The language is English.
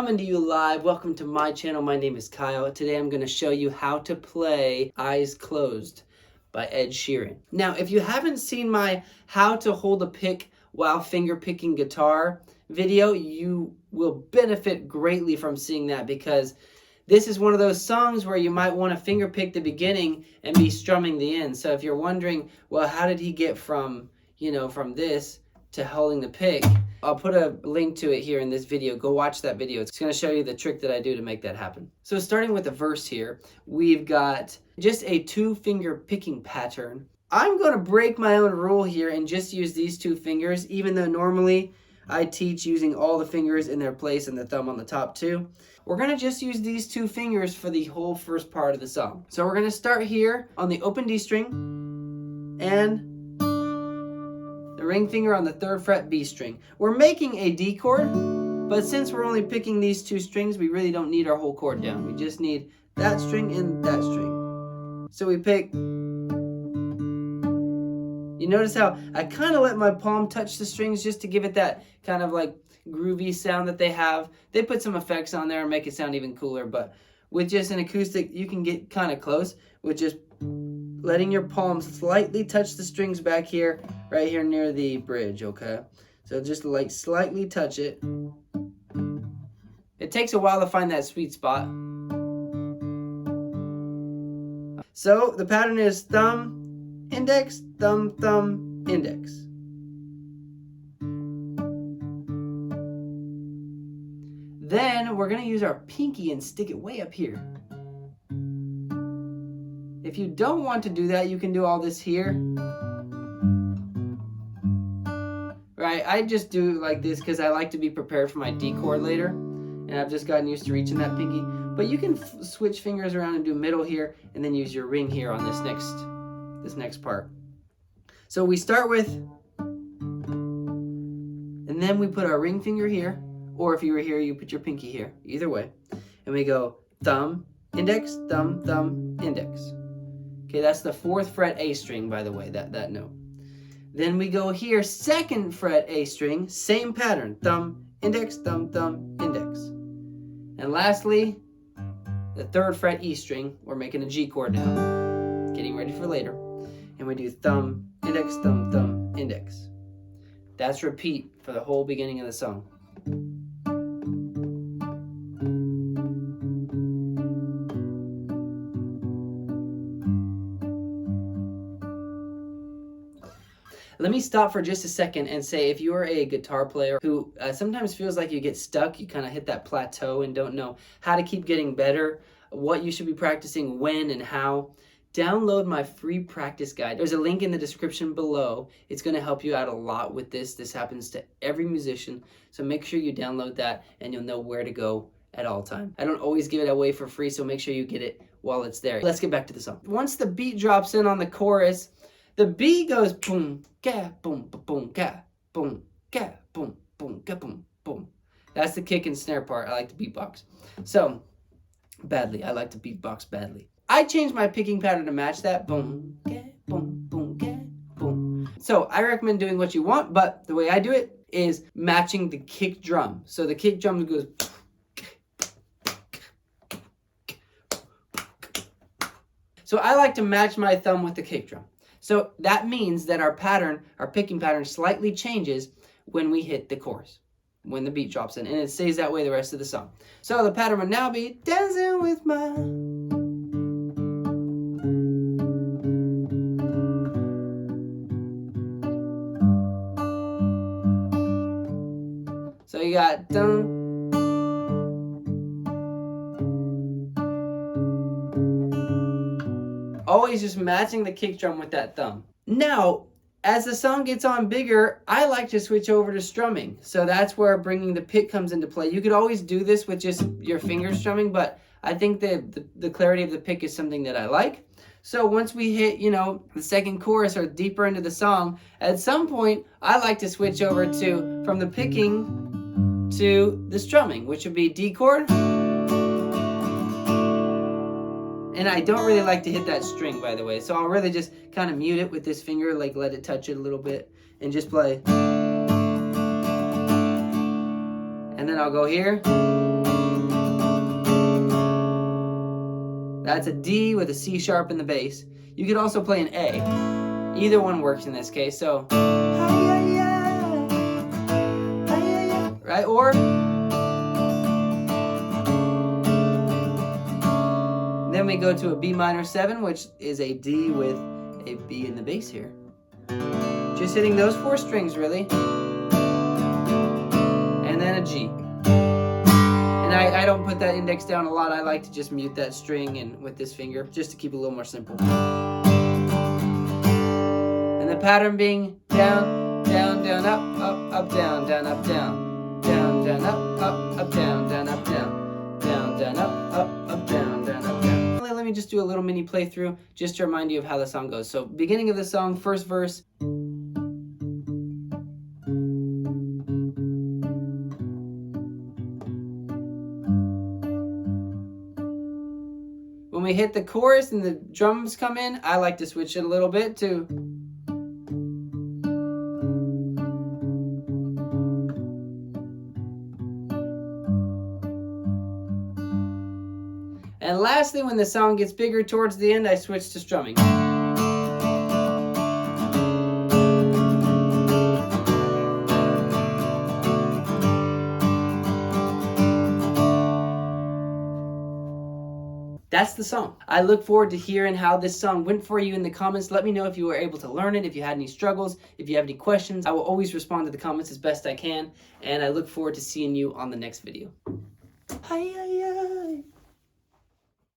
Coming to you live. Welcome to my channel. My name is Kyle. Today I'm going to show you how to play Eyes Closed by Ed Sheeran. Now, if you haven't seen my how to hold a pick while finger picking guitar video, you will benefit greatly from seeing that, because this is one of those songs where you might want to finger pick the beginning and be strumming the end. So if you're wondering, well, how did he get from this to holding the pick? I'll put a link to it here in this video. Go watch that video. It's going to show you the trick that I do to make that happen. So starting with the verse here, we've got just a 2-finger picking pattern. I'm going to break my own rule here and just use these 2 fingers, even though normally I teach using all the fingers in their place and the thumb on the top too. We're going to just use these 2 fingers for the whole first part of the song. So we're going to start here on the open D string and the ring finger on the 3rd fret B string. We're making a D chord, but since we're only picking these 2 strings, we really don't need our whole chord down. We just need that string and that string. So we pick. You notice how I kind of let my palm touch the strings just to give it that kind of like groovy sound that they have. They put some effects on there and make it sound even cooler, but with just an acoustic, you can get kind of close with just letting your palm slightly touch the strings back here, right here near the bridge, okay? So just like slightly touch it. It takes a while to find that sweet spot. So the pattern is thumb, index, thumb, thumb, index. Then we're going to use our pinky and stick it way up here. If you don't want to do that, you can do all this here. Right, I just do it like this because I like to be prepared for my D chord later. And I've just gotten used to reaching that pinky. But you can switch fingers around and do middle here, and then use your ring here on this next part. So we start with, and then we put our ring finger here, or if you were here, you put your pinky here. Either way. And we go thumb, index, thumb, thumb, index. Okay, that's the 4th fret A string, by the way, that note. Then we go here, 2nd fret A string, same pattern, thumb, index, thumb, thumb, index. And lastly, the 3rd fret E string. We're making a G chord now, getting ready for later. And we do thumb, index, thumb, thumb, index. That's repeat for the whole beginning of the song. Let me stop for just a second and say, if you are a guitar player who sometimes feels like you get stuck, you kind of hit that plateau and don't know how to keep getting better, what you should be practicing, when and how, download my free practice guide. There's a link in the description below. It's going to help you out a lot with this. This happens to every musician, so make sure you download that and you'll know where to go at all time. I don't always give it away for free, so make sure you get it while it's there. Let's get back to the song. Once the beat drops in on the chorus, the beat goes boom, ga, boom, boom, ga, boom, ga, boom, boom, ga, boom, boom. That's the kick and snare part. I like to beatbox. So, badly. I like to beatbox badly. I changed my picking pattern to match that. Boom, ga, boom, boom, ga, boom. So, I recommend doing what you want, but the way I do it is matching the kick drum. So, the kick drum goes. So, I like to match my thumb with the kick drum. So that means that our picking pattern slightly changes when we hit the chorus, when the beat drops in, and it stays that way the rest of the song. So the pattern would now be dancing with my. So you got dun. Always just matching the kick drum with that thumb. Now, as the song gets on bigger, I like to switch over to strumming. So that's where bringing the pick comes into play. You could always do this with just your finger strumming, but I think the clarity of the pick is something that I like. So once we hit, the 2nd chorus or deeper into the song, at some point, I like to switch over to, from the picking to the strumming, which would be D chord. And I don't really like to hit that string, by the way. So I'll really just kind of mute it with this finger, like let it touch it a little bit, and just play. And then I'll go here. That's a D with a C sharp in the bass. You could also play an A. Either one works in this case, so. Right, or. Then we go to a B minor 7, which is a D with a B in the bass here. Just hitting those 4 strings, really. And then a G. And I don't put that index down a lot. I like to just mute that string and with this finger, just to keep it a little more simple. And the pattern being down, down, down, up, up, up, down, down, up, down, down, down, up, up, down, down, up, down, down, down, up, up, down, down, up, down. Let me just do a little mini playthrough just to remind you of how the song goes. So beginning of the song, first verse. When we hit the chorus and the drums come in, I like to switch it a little bit to. And lastly, when the song gets bigger towards the end, I switch to strumming. That's the song. I look forward to hearing how this song went for you in the comments. Let me know if you were able to learn it, if you had any struggles, if you have any questions. I will always respond to the comments as best I can, and I look forward to seeing you on the next video. Hi, hi, hi.